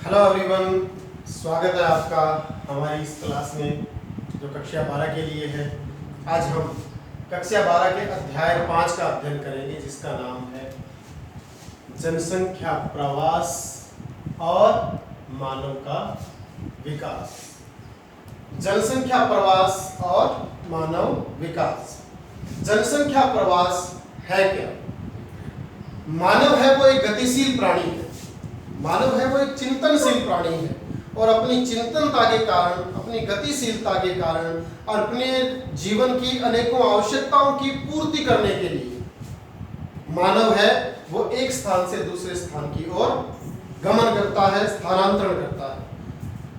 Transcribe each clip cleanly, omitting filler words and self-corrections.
Hello everyone, स्वागत है आपका हमारी इस क्लास में जो कक्षा 12 के लिए है। आज हम कक्षा 12 के अध्याय 5 का अध्ययन करेंगे जिसका नाम है जनसंख्या प्रवास और मानव का विकास। जनसंख्या प्रवास और मानव विकास। जनसंख्या प्रवास है क्या? मानव है वो एक गतिशील प्राणी है। मानव है वो एक चिंतनशील प्राणी है और अपनी चिंतनता के कारण, अपनी गतिशीलता के कारण और अपने जीवन की अनेकों आवश्यकताओं की पूर्ति करने के लिए मानव है वो एक स्थान से दूसरे स्थान की ओर गमन करता है, स्थानांतरण करता है।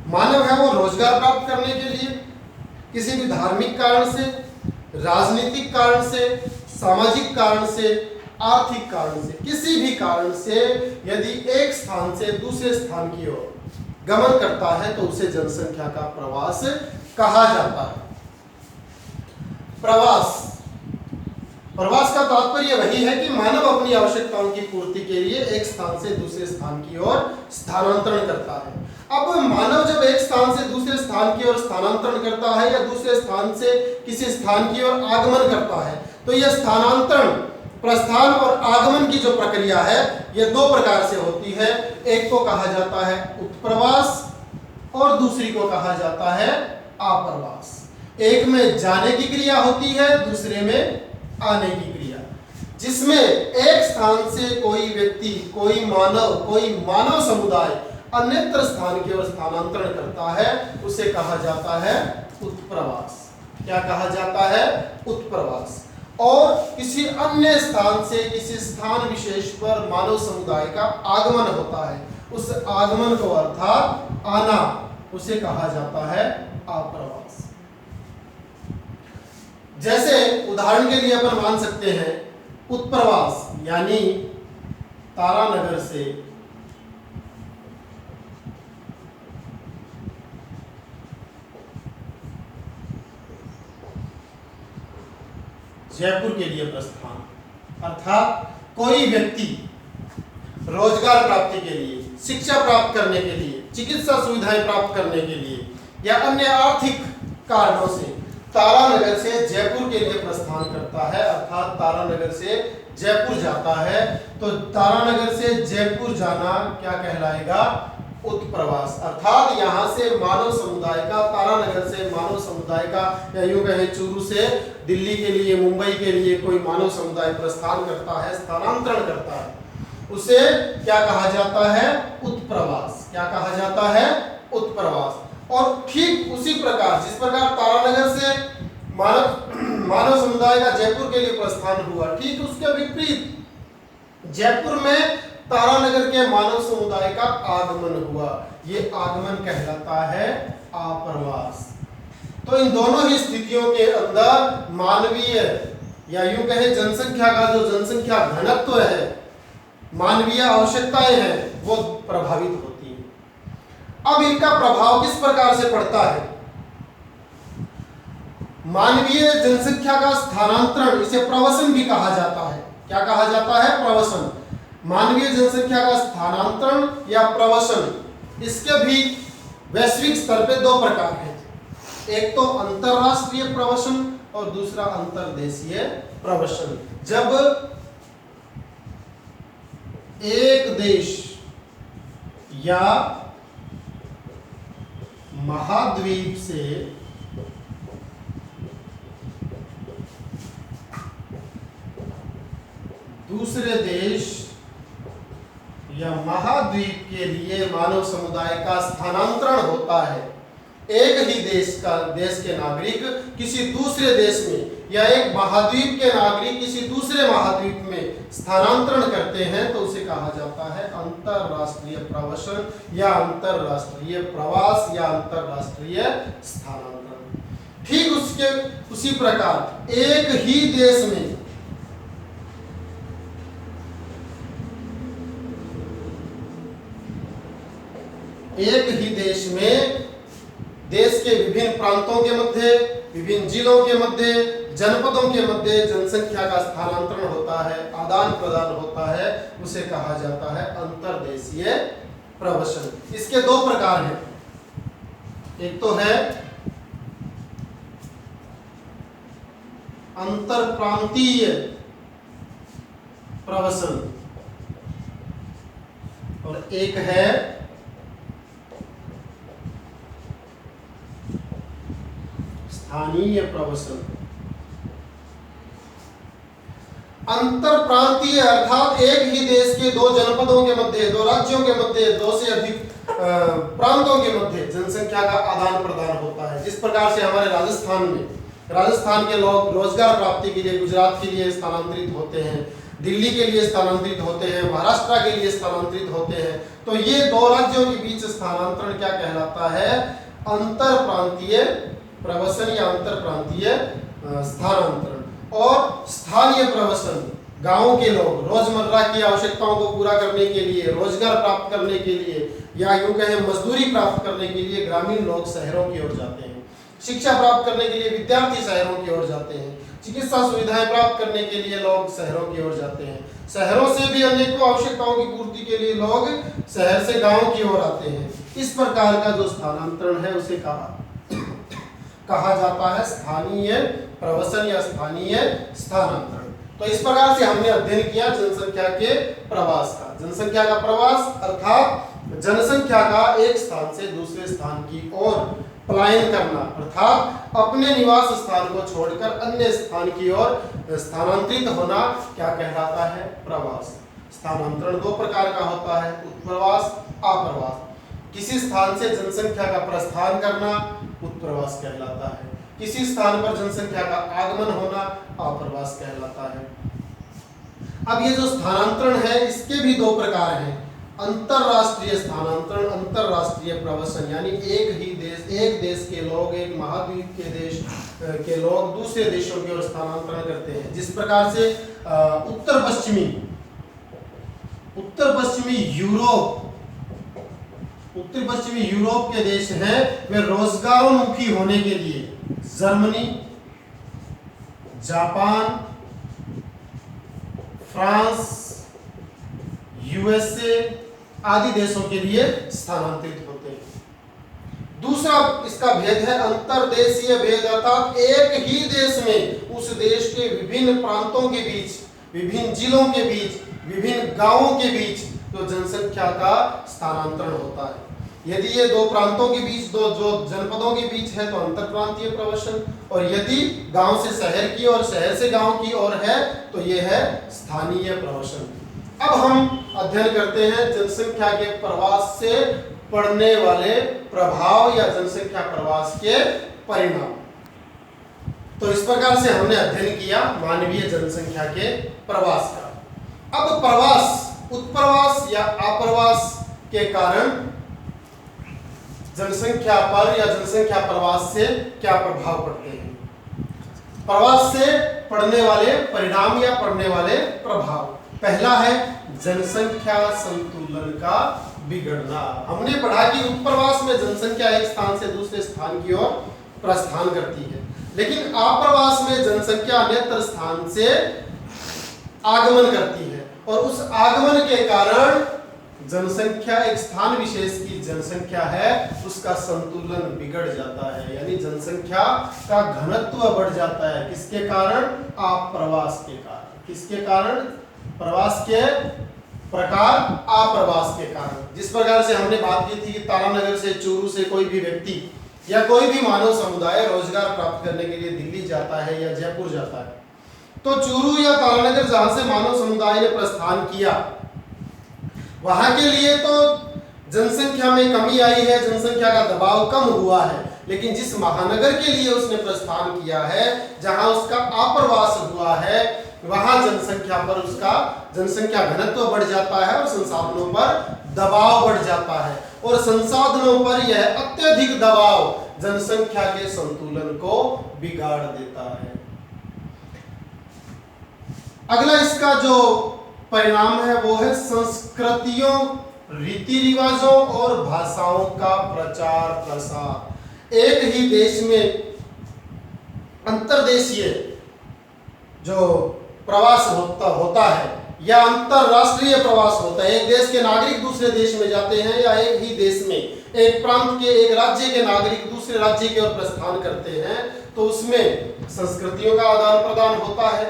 मानव है वो रोजगार प्राप्त करने के लिए, किसी भी धार्मिक कारण से, राजनीतिक कारण से, सामाजिक कारण से, आर्थिक कारण से, किसी भी कारण से यदि एक स्थान से दूसरे स्थान की ओर गमन करता है तो उसे जनसंख्या का प्रवास कहा जाता है। प्रवास का तात्पर्य वही है कि मानव अपनी आवश्यकताओं की पूर्ति के लिए एक स्थान से दूसरे स्थान की ओर स्थानांतरण करता है। अब मानव जब एक स्थान से दूसरे स्थान की ओर स्थानांतरण करता है या दूसरे स्थान से किसी स्थान की ओर आगमन करता है तो यह स्थानांतरण, प्रस्थान और आगमन की जो प्रक्रिया है यह दो प्रकार से होती है। एक को कहा जाता है उत्प्रवास और दूसरी को कहा जाता है आप्रवास। एक में जाने की क्रिया होती है, दूसरे में आने की क्रिया। जिसमें एक स्थान से कोई व्यक्ति, कोई मानव समुदाय अन्यत्र स्थान की ओर स्थानांतरण करता है उसे कहा जाता है उत्प्रवास। क्या कहा जाता है? उत्प्रवास। और किसी अन्य स्थान से किसी स्थान विशेष पर मानव समुदाय का आगमन होता है, उस आगमन को अर्थात आना, उसे कहा जाता है आप्रवास। जैसे उदाहरण के लिए अपन मान सकते हैं उत्प्रवास यानी तारानगर से जयपुर के लिए प्रस्थान। अर्थात कोई व्यक्ति रोजगार प्राप्ति के लिए, शिक्षा प्राप्त करने के लिए, चिकित्सा सुविधाएं प्राप्त करने के लिए या अन्य आर्थिक कारणों से तारानगर से जयपुर के लिए प्रस्थान करता है, अर्थात तारानगर से जयपुर जाता है, तो तारानगर से जयपुर जाना क्या कहलाएगा? उत्प्रवास। अर्थात यहाँ से मानव समुदाय का, तारानगर से मानव समुदाय का, या यूं कहें चूरू से दिल्ली के लिए, मुंबई के लिए कोई मानव समुदाय प्रस्थान करता है, स्थानांतरण करता है, उसे क्या कहा जाता है? उत्प्रवास। क्या कहा जाता है? उत्प्रवास। और ठीक उसी प्रकार जिस प्रकार तारानगर से मानव समुदाय का जयपुर के लिए प्रस्थान हुआ, ठीक उसके विपरीत जयपुर में तारानगर के मानव समुदाय का आगमन हुआ, ये आगमन कहलाता है आप्रवास। तो इन दोनों ही स्थितियों के अंदर मानवीय या यूं कहें जनसंख्या का जो जनसंख्या घनत्व है, मानवीय आवश्यकताएं हैं, वो प्रभावित होती हैं। अब इनका प्रभाव किस प्रकार से पड़ता है? मानवीय जनसंख्या का स्थानांतरण, इसे प्रवसन भी कहा जाता है। क्या कहा जाता है? प्रवसन। मानवीय जनसंख्या का स्थानांतरण या प्रवसन, इसके भी वैश्विक स्तर पे दो प्रकार हैं। एक तो अंतरराष्ट्रीय प्रवसन और दूसरा अंतर्देशीय प्रवसन। जब एक देश या महाद्वीप से दूसरे देश या महाद्वीप के लिए मानव समुदाय का स्थानांतरण होता है, एक ही देश के नागरिक किसी दूसरे देश में या एक महाद्वीप के नागरिक किसी दूसरे महाद्वीप में स्थानांतरण करते हैं तो उसे कहा जाता है अंतरराष्ट्रीय प्रवसन या अंतरराष्ट्रीय प्रवास या अंतरराष्ट्रीय स्थानांतरण। ठीक उसी प्रकार एक ही देश में देश के विभिन्न प्रांतों के मध्य, विभिन्न जिलों के मध्य, जनपदों के मध्य जनसंख्या का स्थानांतरण होता है, आदान प्रदान होता है, उसे कहा जाता है अंतर्देशीय प्रवसन। इसके दो प्रकार हैं, एक तो है अंतर प्रांतीय प्रवसन और एक है स्थानीय प्रवसन। अंतर प्रांतीय अर्थात एक ही देश के दो जनपदों के मध्य, दो राज्यों के मध्य, दो से अधिक प्रांतों के मध्य जनसंख्या का आदान प्रदान होता है। जिस प्रकार से हमारे राजस्थान के लोग रोजगार प्राप्ति के लिए गुजरात के लिए स्थानांतरित होते हैं, दिल्ली के लिए स्थानांतरित होते हैं, महाराष्ट्र के लिए स्थानांतरित होते हैं, तो ये दो राज्यों के बीच स्थानांतरण क्या कहलाता है? अंतर प्रांतीय प्रवसन या अंतर प्रांतीय स्थानांतरण। और स्थानीय प्रवसन, गांवों के लोग रोजमर्रा की आवश्यकताओं को पूरा करने के लिए, रोजगार प्राप्त करने के लिए, या यूं कहें मजदूरी प्राप्त करने के लिए ग्रामीण लोग शहरों की ओर जाते हैं। शिक्षा प्राप्त करने के लिए विद्यार्थी शहरों की ओर जाते हैं। चिकित्सा सुविधाएं प्राप्त करने के लिए लोग शहरों की ओर जाते हैं। शहरों से भी अनेकों आवश्यकताओं की पूर्ति के लिए लोग शहर से गांव की ओर आते हैं। इस प्रकार का जो स्थानांतरण है उसे कहा जाता है स्थानीय प्रवसन या स्थानीय स्थानांतरण। तो इस प्रकार से हमने अध्ययन किया जनसंख्या के प्रवास का। जनसंख्या का प्रवास अर्थात जनसंख्या का एक स्थान से दूसरे स्थान की ओर पलायन करना, अर्थात अपने निवास स्थान को छोड़कर अन्य स्थान की ओर स्थानांतरित होना क्या कहलाता है? प्रवास। स्थानांतरण दो प्रकार का होता है, उत्प्रवास, अप्रवास। किसी स्थान से जनसंख्या का प्रस्थान करना उत्प्रवास कहलाता है, किसी स्थान पर जनसंख्या का आगमन होना अप्रवास कहलाता है। अब ये जो स्थानांतरण है इसके भी दो प्रकार हैं, अंतरराष्ट्रीय स्थानांतरण, अंतरराष्ट्रीय प्रवसन। यानी एक देश के लोग, एक महाद्वीप के देश के लोग दूसरे देशों की ओर स्थानांतरण करते हैं। जिस प्रकार से उत्तर पश्चिमी यूरोप के देश हैं, वे रोजगारोन्मुखी होने के लिए जर्मनी, जापान, फ्रांस, यूएसए आदि देशों के लिए स्थानांतरित होते हैं। दूसरा इसका भेद है अंतर्देशीय भेद, अर्थात एक ही देश में उस देश के विभिन्न प्रांतों के बीच, विभिन्न जिलों के बीच, विभिन्न गांवों के बीच तो जनसंख्या का स्थानांतरण होता है। यदि ये दो प्रांतों के बीच, दो जो जनपदों के बीच है तो अंतरप्रांतीय प्रवसन, और यदि गांव से शहर की और शहर से गांव की ओर है तो ये है स्थानीय प्रवसन। अब हम अध्ययन करते हैं जनसंख्या के प्रवास से पड़ने वाले प्रभाव या जनसंख्या प्रवास के परिणाम। तो इस प्रकार से हमने अध्ययन किया मानवीय जनसंख्या के प्रवास का। अब प्रवास, उत्प्रवास या अप्रवास के कारण जनसंख्या पर या जनसंख्या प्रवास से क्या प्रभाव पड़ते हैं? प्रवास से पड़ने वाले परिणाम या पड़ने वाले प्रभाव। पहला है जनसंख्या संतुलन का बिगड़ना। हमने पढ़ा कि उत्प्रवास में जनसंख्या एक स्थान से दूसरे स्थान की ओर प्रस्थान करती है, लेकिन अप्रवास में जनसंख्या अन्यत्र स्थान से आगमन करती है, और उस आगमन के कारण जनसंख्या, एक स्थान विशेष की जनसंख्या है उसका संतुलन बिगड़ जाता है, यानी जनसंख्या का घनत्व बढ़ जाता है। किसके कारण? अप्रवास के कारण। किसके कारण? प्रवास के प्रकार, अप्रवास के कारण। जिस प्रकार से हमने बात की थी कि तारानगर से, चूरू से कोई भी व्यक्ति या कोई भी मानव समुदाय रोजगार प्राप्त करने के लिए दिल्ली जाता है या जयपुर जाता है, तो चूरू या तारानगर जहां से मानव समुदाय ने प्रस्थान किया वहां के लिए तो जनसंख्या में कमी आई है, जनसंख्या का दबाव कम हुआ है, लेकिन जिस महानगर के लिए उसने प्रस्थान किया है, जहां उसका अप्रवास हुआ है, वहां जनसंख्या पर उसका जनसंख्या घनत्व बढ़ जाता है और संसाधनों पर दबाव बढ़ जाता है, और संसाधनों पर यह अत्यधिक दबाव जनसंख्या के संतुलन को बिगाड़ देता है। अगला इसका जो परिणाम है वो है संस्कृतियों, रीति रिवाजों और भाषाओं का प्रचार प्रसार। एक ही देश में अंतर्देशीय जो प्रवास होता है या अंतरराष्ट्रीय प्रवास होता है, एक देश के नागरिक दूसरे देश में जाते हैं या एक ही देश में एक प्रांत के एक राज्य के नागरिक दूसरे राज्य की ओर प्रस्थान करते हैं, तो उसमें संस्कृतियों का आदान प्रदान होता है,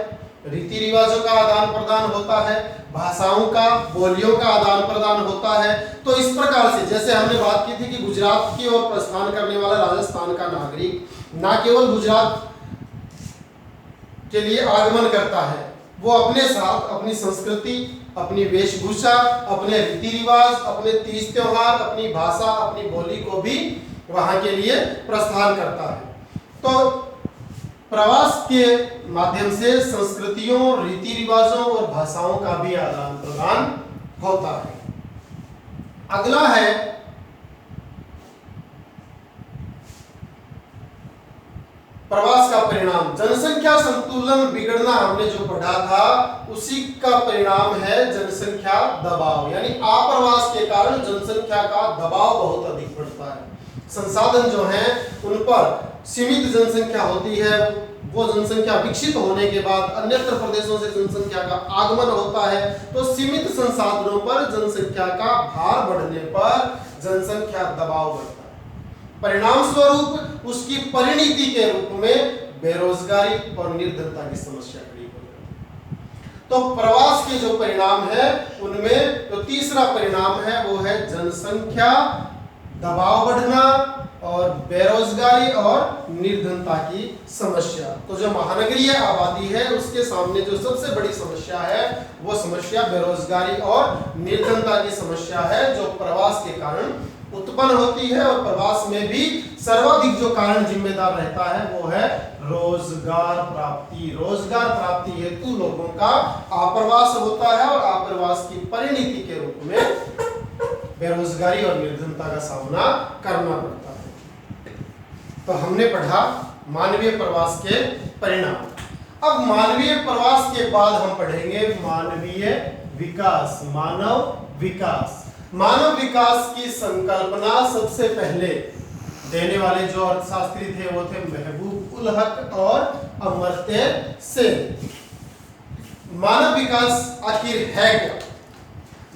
रीति रिवाजों का आदान प्रदान होता है, भाषाओं का, बोलियों का आदान प्रदान होता है। तो इस प्रकार से जैसे हमने बात की थी कि गुजरात की ओर प्रस्थान करने वाला राजस्थान का नागरिक ना केवल गुजरात के लिए आगमन करता है, वो अपने साथ अपनी संस्कृति, अपनी वेशभूषा, अपने रीति रिवाज, अपने तीज त्योहार, अपनी भाषा, अपनी बोली को भी वहां के लिए प्रस्थान करता है। तो प्रवास के माध्यम से संस्कृतियों, रीति रिवाजों और भाषाओं का भी आदान प्रदान होता है। अगला है प्रवास का परिणाम। जनसंख्या संतुलन बिगड़ना हमने जो पढ़ा था उसी का परिणाम है जनसंख्या दबाव, यानी अप्रवास के कारण जनसंख्या का दबाव बहुत अधिक बढ़ता है। संसाधन जो हैं उन पर सीमित जनसंख्या होती है, वो जनसंख्या विकसित होने के बाद अन्यत्र प्रदेशों से जनसंख्या का आगमन होता है, तो सीमित संसाधनों पर जनसंख्या का भार बढ़ने पर जनसंख्या दबाव बढ़ता है। परिणाम स्वरूप उसकी परिणति के रूप में बेरोजगारी और निर्धनता की समस्या खड़ी हो जाती है। तो प्रवास के जो परिणाम है उनमें जो तीसरा परिणाम है वो है जनसंख्या दबाव बढ़ना और बेरोजगारी और निर्धनता की समस्या। तो जो महानगरीय आबादी है उसके सामने जो सबसे बड़ी समस्या है वो समस्या बेरोजगारी और निर्धनता की समस्या है, जो प्रवास के कारण उत्पन्न होती है। और प्रवास में भी सर्वाधिक जो कारण जिम्मेदार रहता है वो है रोजगार प्राप्ति। रोजगार प्राप्ति हेतु लोगों का अप्रवास होता है और अप्रवास की परिणति के रूप में बेरोजगारी और निर्धनता का सामना करना पड़ता है। तो हमने पढ़ा मानवीय प्रवास के परिणाम। अब मानवीय प्रवास के बाद हम पढ़ेंगे मानवीय विकास, मानव विकास। मानव विकास की संकल्पना सबसे पहले देने वाले जो अर्थशास्त्री थे वो थे महबूब उल हक और अमर्त्य सेन। मानव विकास आखिर है क्या?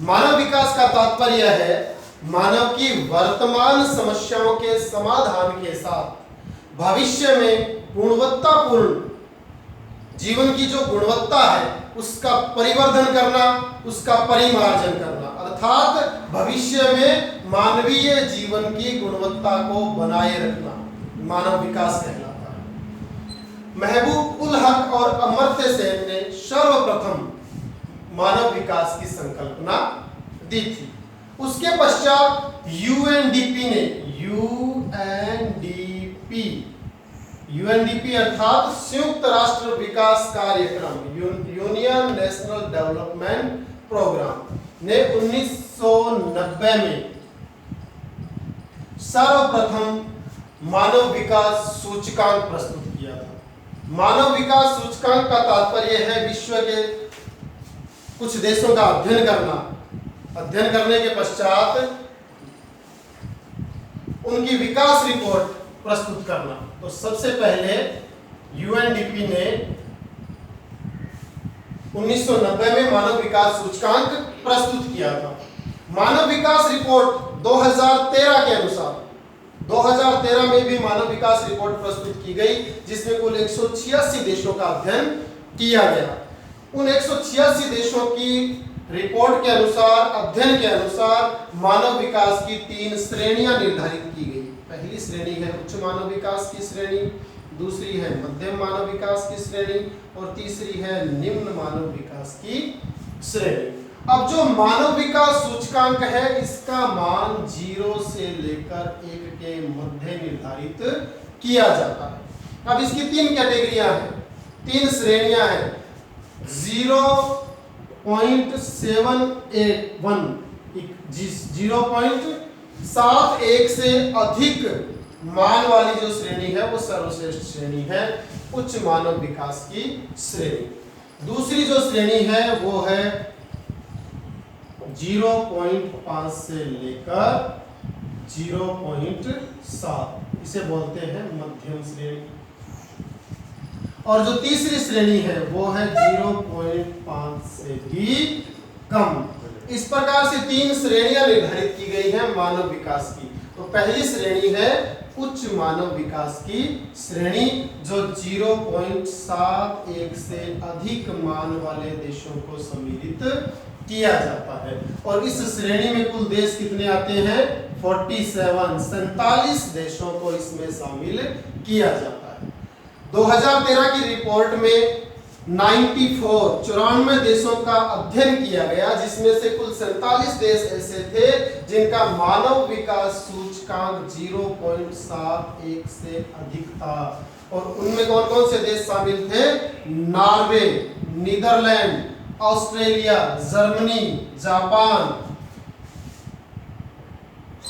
मानव विकास का तात्पर्य है मानव की वर्तमान समस्याओं के समाधान के साथ भविष्य में गुणवत्तापूर्ण जीवन की जो गुणवत्ता है उसका परिवर्धन करना, उसका परिमार्जन करना, अर्थात भविष्य में मानवीय जीवन की गुणवत्ता को बनाए रखना मानव विकास कहलाता है। महबूब उल हक और अमर्त्य सेन ने सर्वप्रथम मानव विकास की संकल्पना दी थी। उसके पश्चात यूएनडीपी ने यूएनडीपी अर्थात संयुक्त राष्ट्र विकास कार्यक्रम, यूनियन नेशनल डेवलपमेंट प्रोग्राम ने 1990 में सर्वप्रथम मानव विकास सूचकांक प्रस्तुत किया था। मानव विकास सूचकांक का तात्पर्य है विश्व के कुछ देशों का अध्ययन करना, अध्ययन करने के पश्चात उनकी विकास रिपोर्ट प्रस्तुत करना। तो सबसे पहले यूएनडीपी ने 1990 में मानव विकास सूचकांक प्रस्तुत किया था। मानव विकास रिपोर्ट 2013 के अनुसार 2013 में भी मानव विकास रिपोर्ट प्रस्तुत की गई, जिसमें कुल 186 देशों का अध्ययन किया गया। उन 186 देशों की रिपोर्ट के अनुसार, अध्ययन के अनुसार मानव विकास की 3 श्रेणियां निर्धारित की गई। पहली श्रेणी है उच्च मानव विकास की श्रेणी, दूसरी है मध्यम मानव विकास की श्रेणी और तीसरी है निम्न मानव विकास की श्रेणी। अब जो मानव विकास सूचकांक है इसका मान 0 से लेकर 1 के मध्य निर्धारित किया जाता है। अब इसकी 3 कैटेगरियां हैं, 3 श्रेणियां हैं। 0.781 से अधिक मान वाली जो श्रेणी है वो सर्वश्रेष्ठ श्रेणी है, उच्च मानव विकास की श्रेणी। दूसरी जो श्रेणी है वो है 0.5 से लेकर 0.7, इसे बोलते हैं मध्यम श्रेणी। और जो तीसरी श्रेणी है वो है 0.5 से भी कम। इस प्रकार से 3 श्रेणियां निर्धारित की गई हैं मानव विकास की। तो पहली श्रेणी है उच्च मानव विकास की श्रेणी, जो 0.71 से अधिक मान वाले देशों को सम्मिलित किया जाता है। और इस श्रेणी में कुल देश कितने आते हैं? 47 देशों को इसमें शामिल किया जाता है। 2013 की रिपोर्ट में 94 देशों का अध्ययन किया गया, जिसमें से कुल 47 देश ऐसे थे जिनका मानव विकास सूचकांक 0.71 से अधिक था। और उनमें कौन कौन से देश शामिल थे? Norway, Netherland, Australia, Germany, Japan,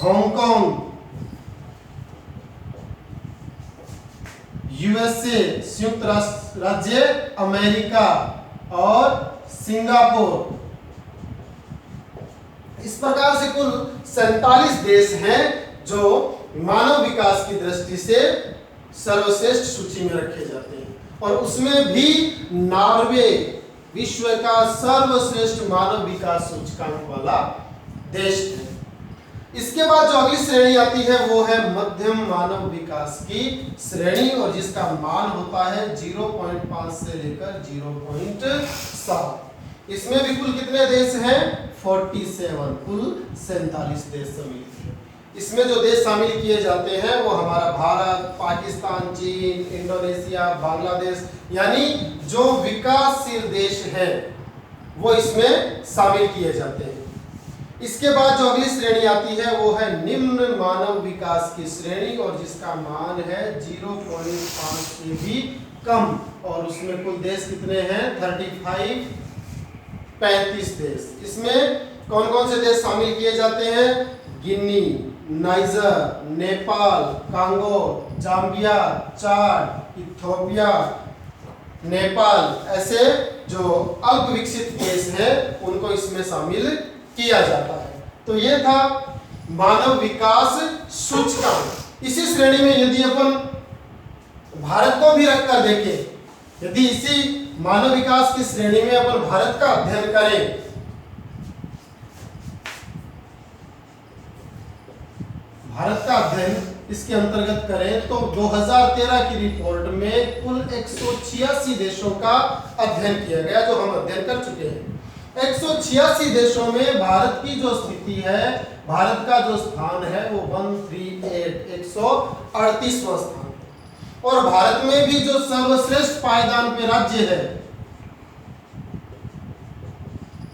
Hong Kong, USA, संयुक्त राज्य अमेरिका और सिंगापुर। इस प्रकार से कुल 47 देश हैं जो मानव विकास की दृष्टि से सर्वश्रेष्ठ सूची में रखे जाते हैं। और उसमें भी नॉर्वे विश्व का सर्वश्रेष्ठ मानव विकास सूचकांक वाला देश है। इसके बाद जो अगली श्रेणी आती है वो है मध्यम मानव विकास की श्रेणी, और जिसका मान होता है 0.5 से लेकर 0.7। इसमें भी कुल कितने देश हैं? 47, कुल 47 देश सम्मिलित हैं। इसमें जो देश शामिल किए जाते हैं वो हमारा भारत, पाकिस्तान, चीन, इंडोनेशिया, बांग्लादेश, यानी जो विकासशील देश हैं वो इसमें शामिल किए जाते हैं। इसके बाद जो अगली श्रेणी आती है वो है निम्न मानव विकास की श्रेणी, और जिसका मान है 0.5 से भी कम। और उसमें कुल देश कितने हैं? 35 देश। इसमें कौन कौन से देश शामिल किए जाते हैं? गिनी, नाइजर, नेपाल, कांगो, जाम्बिया, चाड, इथियोपिया, नेपाल, ऐसे जो अल्प विकसित देश हैं उनको इसमें शामिल किया जाता है। तो ये था मानव विकास सूचकांक। इसी श्रेणी में यदि अपन भारत को भी रखकर देखें, यदि इसी मानव विकास की श्रेणी में अपन भारत का अध्ययन करें, भारत का अध्ययन इसके अंतर्गत करें तो 2013 की रिपोर्ट में कुल 186 देशों का अध्ययन किया गया, जो हम अध्ययन कर चुके हैं। 186 देशों में भारत की जो स्थिति है, भारत का जो स्थान है वो 138वां स्थान है। और भारत में भी जो सर्वश्रेष्ठ पायदान पे राज्य है,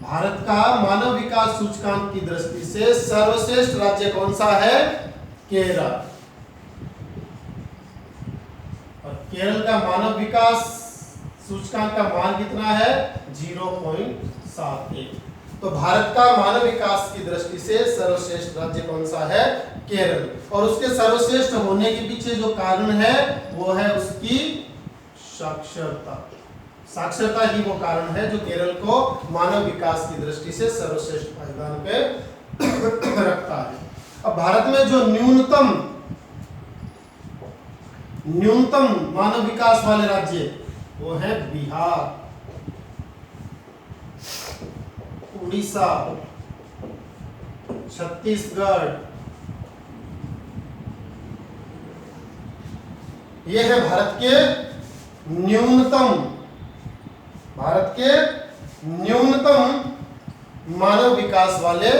भारत का मानव विकास सूचकांक की दृष्टि से सर्वश्रेष्ठ राज्य कौन सा है? केरल। और केरल का मानव विकास सूचकांक का मान कितना है? 0.71। तो भारत का मानव विकास की दृष्टि से सर्वश्रेष्ठ राज्य कौन सा है? केरल। और उसके सर्वश्रेष्ठ होने के पीछे जो कारण है वो है उसकी साक्षरता। साक्षरता ही वो कारण है जो केरल को मानव विकास की दृष्टि से सर्वश्रेष्ठ पायदान पे रखता है। अब भारत में जो न्यूनतम मानव विकास वाले राज्य वो है बिहार, उड़ीसा, छत्तीसगढ़, ये है भारत के न्यूनतम मानव विकास वाले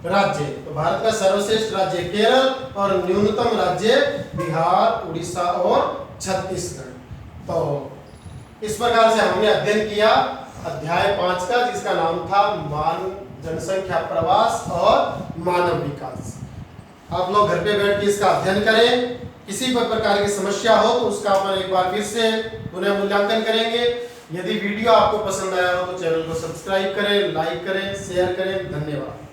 राज्य। तो भारत का सर्वश्रेष्ठ राज्य केरल और न्यूनतम राज्य बिहार, उड़ीसा और छत्तीसगढ़। तो इस प्रकार से हमने अध्ययन किया अध्याय 5 का, जिसका नाम था जनसंख्या प्रवास और मानव विकास। आप लोग घर पे बैठ के इसका अध्ययन करें। किसी भी प्रकार की समस्या हो तो उसका अपन एक बार फिर से पुनः मूल्यांकन करेंगे। यदि वीडियो आपको पसंद आया हो तो चैनल को सब्सक्राइब करें, लाइक करें, शेयर करें। धन्यवाद।